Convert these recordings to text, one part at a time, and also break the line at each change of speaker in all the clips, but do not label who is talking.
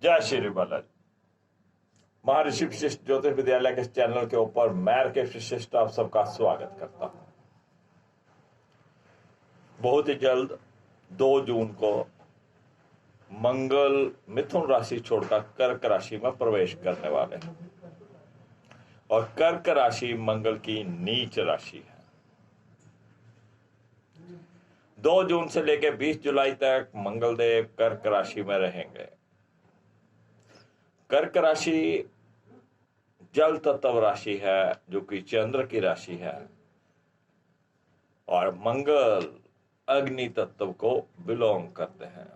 जय श्री बालाजी। महर्षि विशिष्ट ज्योतिष विद्यालय के चैनल के ऊपर मैं के विशिष्ट आप सबका स्वागत करता हूं। बहुत ही जल्द 2 जून को मंगल मिथुन राशि छोड़कर कर्क राशि में प्रवेश करने वाले हैं और कर्क राशि मंगल की नीच राशि है। 2 जून से लेकर 20 जुलाई तक मंगल देव कर्क राशि में रहेंगे। कर्क राशि जल तत्व राशि है जो कि चंद्र की राशि है और मंगल अग्नि तत्व को बिलोंग करते हैं।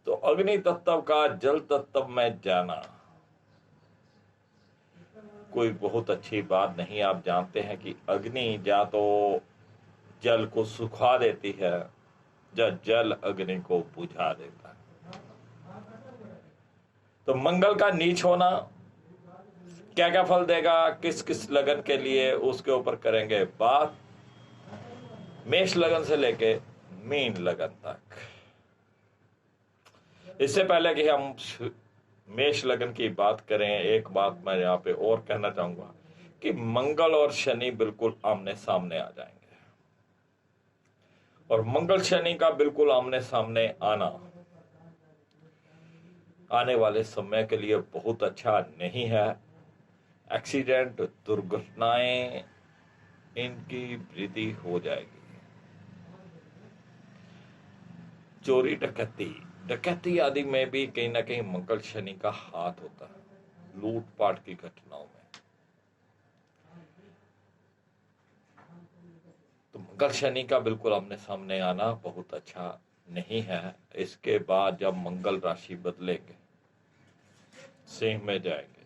तो अग्नि तत्व का जल तत्व में जाना कोई बहुत अच्छी बात नहीं। आप जानते हैं कि अग्नि या तो जल को सुखा देती है या जल अग्नि को बुझा देता है। तो मंगल का नीच होना क्या क्या फल देगा, किस किस लगन के लिए, उसके ऊपर करेंगे बात। मेष लगन से लेके मीन लगन तक। इससे पहले कि हम मेष लगन की बात करें, एक बात मैं यहाँ पे और कहना चाहूंगा कि मंगल और शनि बिल्कुल आमने सामने आ जाएंगे और मंगल शनि का बिल्कुल आमने सामने आना आने वाले समय के लिए बहुत अच्छा नहीं है। एक्सीडेंट, दुर्घटनाएं इनकी वृद्धि हो जाएगी। चोरी डकैती आदि में भी कहीं ना कहीं मंगल शनि का हाथ होता है। लूटपाट की घटनाओं में तो मंगल शनि का बिल्कुल आमने सामने आना बहुत अच्छा नहीं है। इसके बाद जब मंगल राशि बदलेंगे, सिंह में जाएंगे,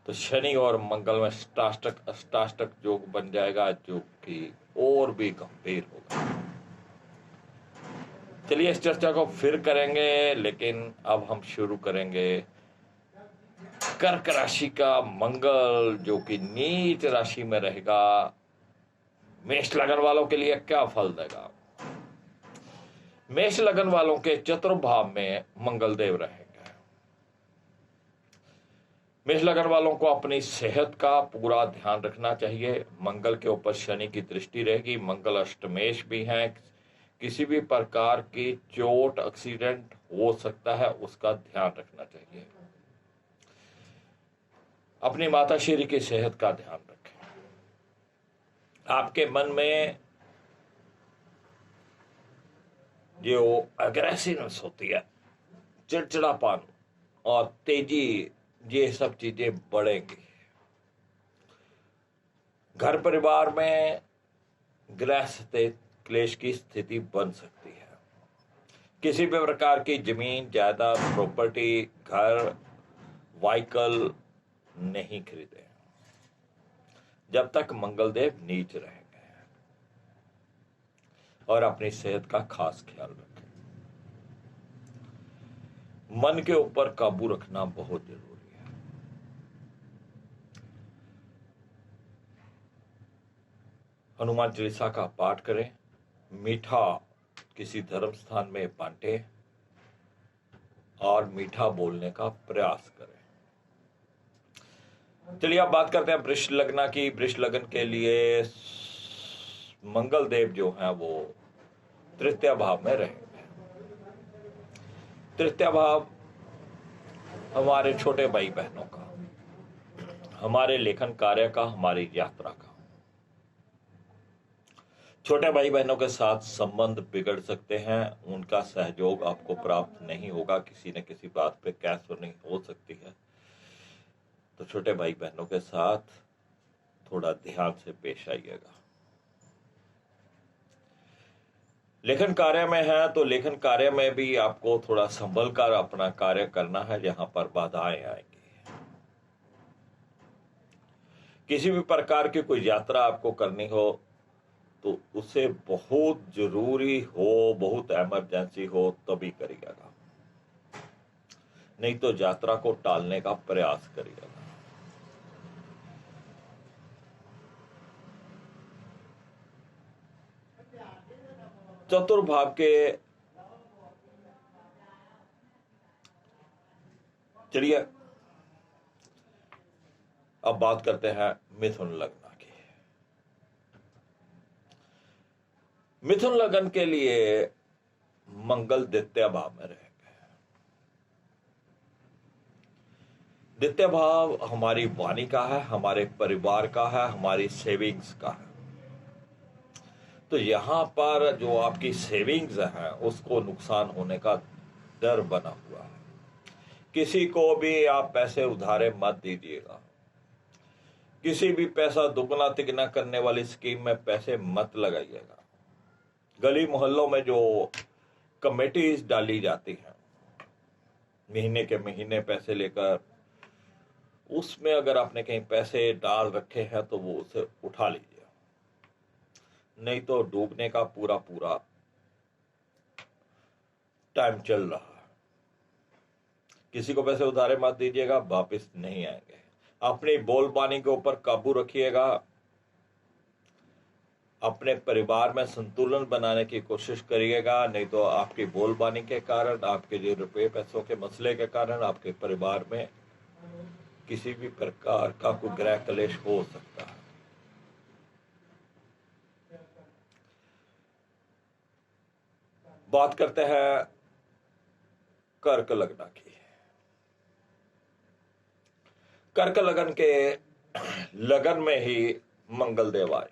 तो शनि और मंगल में अष्टाष्टक योग बन जाएगा जो कि और भी गंभीर होगा। चलिए इस चर्चा को फिर करेंगे, लेकिन अब हम शुरू करेंगे कर्क राशि का मंगल जो कि नीच राशि में रहेगा। मेष लगन वालों के लिए क्या फल देगा। मेष लगन वालों के चतुर्भाव में मंगल देव रहेंगे। मेष लगन वालों को अपनी सेहत का पूरा ध्यान रखना चाहिए। मंगल के ऊपर शनि की दृष्टि रहेगी। मंगल अष्टमेश भी है। किसी भी प्रकार की चोट, एक्सीडेंट हो सकता है, उसका ध्यान रखना चाहिए। अपनी माताश्री की सेहत का ध्यान रखें। आपके मन में जो अग्रेसिवनेस होती है, चिड़चिड़ापन और तेजी, ये सब चीजें बढ़ेंगी। घर परिवार में गृहस्थ क्लेश की स्थिति बन सकती है। किसी भी प्रकार की जमीन, जायदाद, प्रॉपर्टी, घर, व्हीकल नहीं खरीदे जब तक मंगलदेव नीच रहेंगे और अपनी सेहत का खास ख्याल रखें। मन के ऊपर काबू रखना बहुत जरूरी है। हनुमान चालीसा का पाठ करें। मीठा किसी धर्म स्थान में बांटे और मीठा बोलने का प्रयास करें। चलिए अब बात करते हैं वृष लग्न की। वृष लग्न के लिए मंगल देव जो है वो तृतीय भाव में रहेंगे। तृतीय भाव हमारे छोटे भाई बहनों का, हमारे लेखन कार्य का, हमारी यात्रा का। छोटे भाई बहनों के साथ संबंध बिगड़ सकते हैं। उनका सहयोग आपको प्राप्त नहीं होगा। किसी न किसी बात पे कैसुनी हो सकती है। तो छोटे भाई बहनों के साथ थोड़ा ध्यान से पेश आइएगा। लेखन कार्य में है तो लेखन कार्य में भी आपको थोड़ा संभल कर अपना कार्य करना है, जहां पर बाधाएं आएंगी। किसी भी प्रकार की कोई यात्रा आपको करनी हो तो उसे बहुत जरूरी हो, बहुत इमरजेंसी हो तभी करिएगा, नहीं तो यात्रा को टालने का प्रयास करिएगा। चतुर्भाव के चलिए अब बात करते हैं मिथुन लग्न की। मिथुन लग्न के लिए मंगल द्वितीय भाव में रहेंगे। द्वितीय भाव हमारी वाणी का है, हमारे परिवार का है, हमारी सेविंग्स का है। तो यहां पर जो आपकी सेविंग्स है उसको नुकसान होने का डर बना हुआ है। किसी को भी आप पैसे उधारे मत दीजिएगा। किसी भी पैसा दुगना तिगना करने वाली स्कीम में पैसे मत लगाइएगा। गली मोहल्लों में जो कमेटीज डाली जाती हैं महीने के महीने पैसे लेकर, उसमें अगर आपने कहीं पैसे डाल रखे हैं तो वो उसे उठा लीजिए, नहीं तो डूबने का पूरा पूरा टाइम चल रहा है। किसी को पैसे उधारे मत दीजिएगा, वापस नहीं आएंगे। अपनी बोलबानी के ऊपर काबू रखिएगा। अपने परिवार में संतुलन बनाने की कोशिश करिएगा, नहीं तो आपकी बोलबानी के कारण, आपके जो रुपये पैसों के मसले के कारण आपके परिवार में किसी भी प्रकार का कोई ग्रह क्लेश हो सकता है। बात करते हैं कर्क लग्न की। कर्क लग्न के लगन में ही मंगल देव आए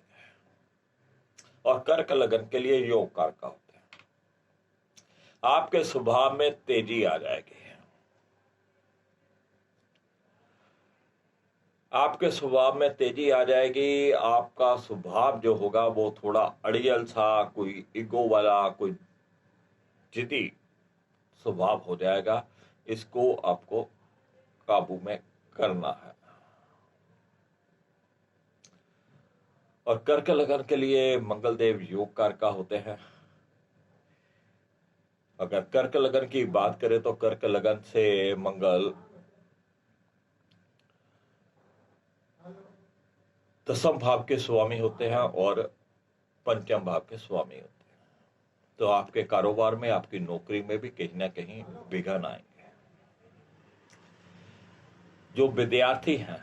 और कर्क लग्न के लिए योग कारक होते हैं। आपके स्वभाव में तेजी आ जाएगी। आपके स्वभाव में तेजी आ जाएगी। आपका स्वभाव जो होगा वो थोड़ा अड़ियल सा, कोई ईगो वाला, कोई जिद्दी स्वभाव हो जाएगा। इसको आपको काबू में करना है। और कर्क लग्न के लिए मंगल देव योग कारक होते हैं। अगर कर्क लग्न की बात करें तो कर्क लग्न से मंगल दसम भाव के स्वामी होते हैं और पंचम भाव के स्वामी होते हैं। तो आपके कारोबार में, आपकी नौकरी में भी कहीं ना कहीं विघ्न आएंगे। जो विद्यार्थी हैं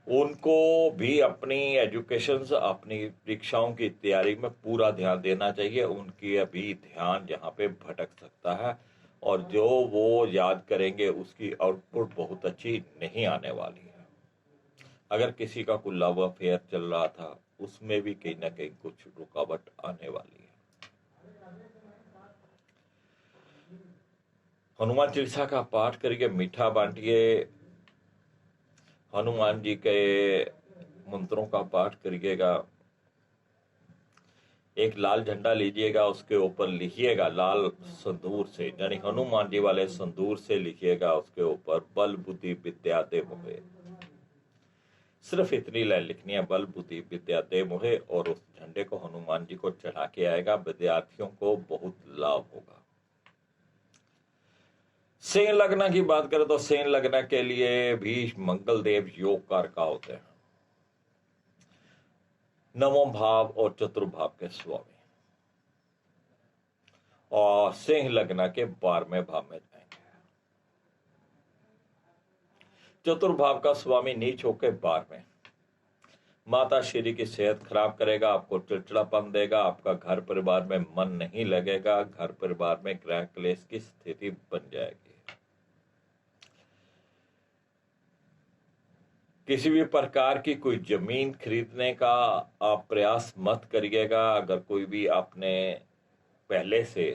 उनको भी अपनी एजुकेशन, अपनी परीक्षाओं की तैयारी में पूरा ध्यान देना चाहिए। उनकी अभी ध्यान यहाँ पे भटक सकता है और जो वो याद करेंगे उसकी आउटपुट बहुत अच्छी नहीं आने वाली है। अगर किसी का कोई लव अफेयर चल रहा था उसमें भी कहीं ना कहीं कुछ रुकावट आने वाली है। हनुमान चालीसा का पाठ करिए, मीठा बांटिए, हनुमान जी के मंत्रों का पाठ करिएगा। एक लाल झंडा लीजिएगा, उसके ऊपर लिखिएगा लाल संदूर से, यानी हनुमान जी वाले संदूर से लिखिएगा उसके ऊपर, बल बुद्धि विद्या दे मोहे। सिर्फ इतनी लाइन लिखनी है, बल बुद्धि विद्या दे मोहे, और उस झंडे को हनुमान जी को चढ़ा के आएगा। विद्यार्थियों को बहुत लाभ होगा। सिंह लग्न की बात करें तो सिंह लग्न के लिए भी मंगल देव योग कारक होते हैं। नवम भाव और चतुर्भाव के स्वामी, और सिंह लग्न के 12वें भाव में जाएंगे। चतुर्भाव का स्वामी नीच होकर 12वें, माता श्री की सेहत खराब करेगा, आपको चिड़चिड़ापन देगा, आपका घर परिवार में मन नहीं लगेगा, घर परिवार में ग्रह क्लेश की स्थिति बन जाएगी। किसी भी प्रकार की कोई जमीन खरीदने का आप प्रयास मत करिएगा। अगर कोई भी आपने पहले से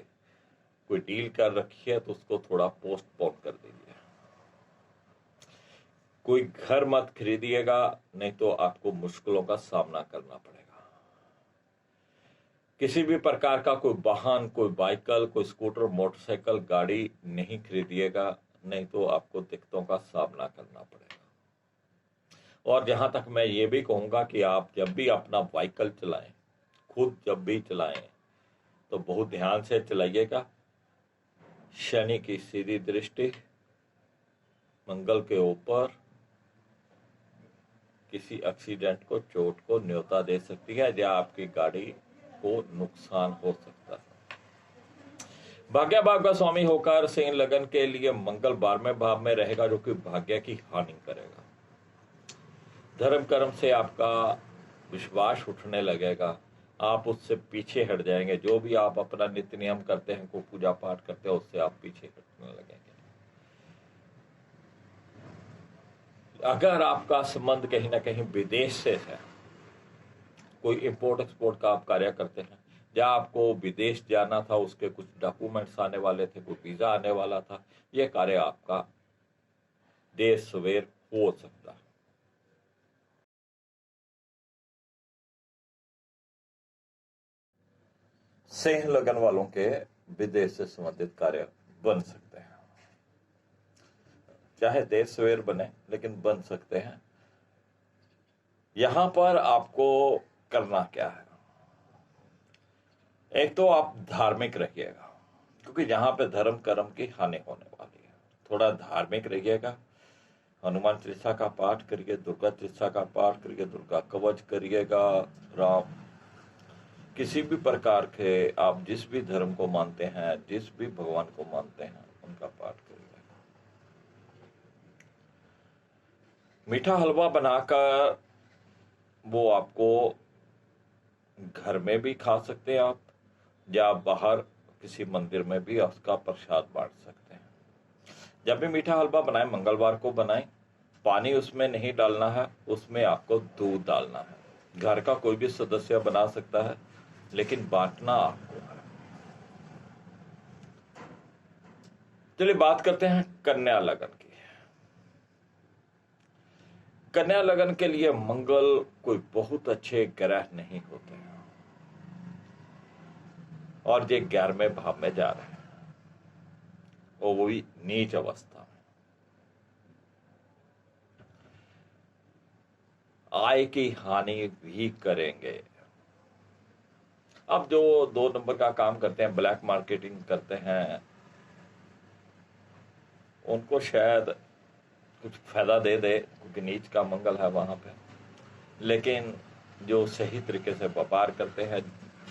कोई डील कर रखी है तो उसको थोड़ा पोस्टपोन कर दीजिए। कोई घर मत खरीदिएगा, नहीं तो आपको मुश्किलों का सामना करना पड़ेगा। किसी भी प्रकार का कोई वाहन, कोई बाइकल, कोई स्कूटर, मोटरसाइकिल, गाड़ी नहीं खरीदिएगा, नहीं तो आपको दिक्कतों का सामना करना पड़ेगा। और जहां तक मैं ये भी कहूंगा कि आप जब भी अपना व्हीकल चलाएं, खुद जब भी चलाएं तो बहुत ध्यान से चलाइएगा। शनि की सीधी दृष्टि मंगल के ऊपर किसी एक्सीडेंट को, चोट को न्योता दे सकती है या आपकी गाड़ी को नुकसान हो सकता है। भाग्य भाव का स्वामी होकर सिंह लगन के लिए मंगल 12वें भाव में रहेगा, जो कि भाग्य की हानि करेगा। धर्म कर्म से आपका विश्वास उठने लगेगा, आप उससे पीछे हट जाएंगे। जो भी आप अपना नित्य नियम करते हैं, को पूजा पाठ करते हैं, उससे आप पीछे हटने लगेंगे। अगर आपका संबंध कहीं ना कहीं विदेश से है, कोई इंपोर्ट एक्सपोर्ट का आप कार्य करते हैं, या आपको विदेश जाना था, उसके कुछ डॉक्यूमेंट्स आने वाले थे, कोई वीजा आने वाला था, यह कार्य आपका देर सवेर हो सकता है। सिंह लगन वालों के विदेश से संबंधित कार्य बन सकते हैं, चाहे देर सवेर बने, लेकिन बन सकते हैं। यहां पर आपको करना क्या है? एक तो आप धार्मिक रहिएगा, क्योंकि जहां पे धर्म कर्म की हानि होने वाली है। थोड़ा धार्मिक रहिएगा, हनुमान चालीसा का पाठ करिए, दुर्गा चालीसा का पाठ करिए, दुर्गा कवच करिएगा, राम किसी भी प्रकार के आप जिस भी धर्म को मानते हैं, जिस भी भगवान को मानते हैं, उनका पाठ करिए। मीठा हलवा बनाकर वो आपको घर में भी खा सकते हैं आप, या बाहर किसी मंदिर में भी उसका प्रसाद बांट सकते हैं। जब भी मीठा हलवा बनाएं, मंगलवार को बनाएं। पानी उसमें नहीं डालना है, उसमें आपको दूध डालना है। घर का कोई भी सदस्य बना सकता है, लेकिन बांटना आपको है। चलिए बात करते हैं कन्या लगन की। कन्या लगन के लिए मंगल कोई बहुत अच्छे ग्रह नहीं होते हैं, और ये 11वें भाव में जा रहे हैं, वो भी नीच अवस्था में। आय की हानि भी करेंगे। अब जो 2 नंबर का काम करते हैं, ब्लैक मार्केटिंग करते हैं, उनको शायद कुछ फायदा दे दे, क्योंकि नीच का मंगल है वहां पे। लेकिन जो सही तरीके से व्यापार करते हैं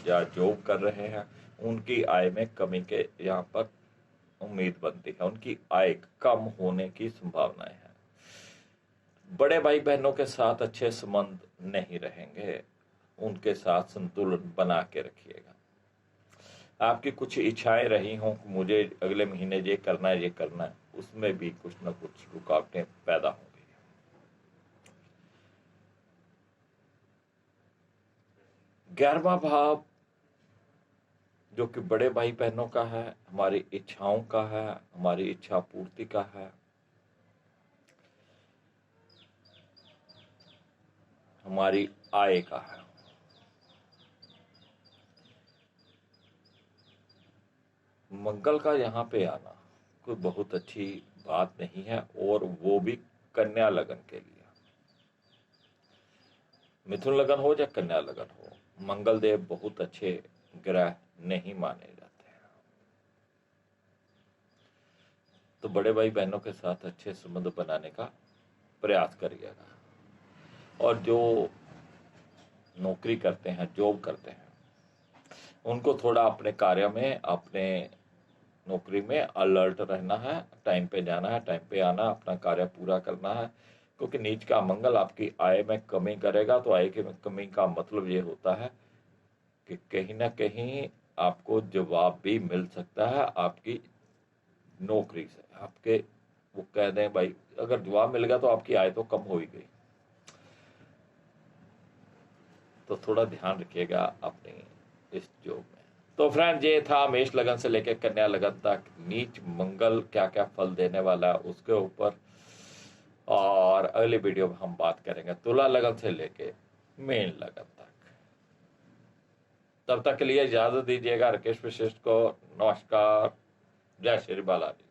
या जॉब कर रहे हैं, उनकी आय में कमी के यहाँ पर उम्मीद बनती है, उनकी आय कम होने की संभावनाएं हैं। बड़े भाई बहनों के साथ अच्छे संबंध नहीं रहेंगे, उनके साथ संतुलन बना के रखिएगा। आपकी कुछ इच्छाएं रही हों, मुझे अगले महीने ये करना है, ये करना है, उसमें भी कुछ ना कुछ रुकावटें पैदा होंगी। 11वां भाव जो कि बड़े भाई बहनों का है, हमारी इच्छाओं का है, हमारी इच्छा पूर्ति का है, हमारी आय का है। मंगल का यहाँ पे आना कोई बहुत अच्छी बात नहीं है, और वो भी कन्या लगन के लिए। मिथुन लगन हो या कन्या लगन हो, मंगल देव बहुत अच्छे ग्रह नहीं माने जाते हैं। तो बड़े भाई बहनों के साथ अच्छे संबंध बनाने का प्रयास करिएगा। और जो नौकरी करते हैं, जॉब करते हैं, उनको थोड़ा अपने कार्य में, अपने नौकरी में अलर्ट रहना है। टाइम पे जाना है, टाइम पे आना, अपना कार्य पूरा करना है, क्योंकि नीच का मंगल आपकी आय में कमी करेगा। तो आय की कमी का मतलब ये होता है कि कहीं ना कहीं आपको जवाब भी मिल सकता है आपकी नौकरी से। आपके वो कह दें भाई, अगर जवाब मिल गया तो आपकी आय तो कम हो ही गई। तो थोड़ा ध्यान रखिएगा अपनी इस जॉब में। तो फ्रेंड, ये था मेष लगन से लेकर कन्या लगन तक नीच मंगल क्या क्या फल देने वाला है उसके ऊपर। और अगली वीडियो में हम बात करेंगे तुला लगन से लेके मीन लगन तक। तब तक के लिए इजाजत दीजिएगा। राकेश वशिष्ठ को नमस्कार। जय श्री बालाजी।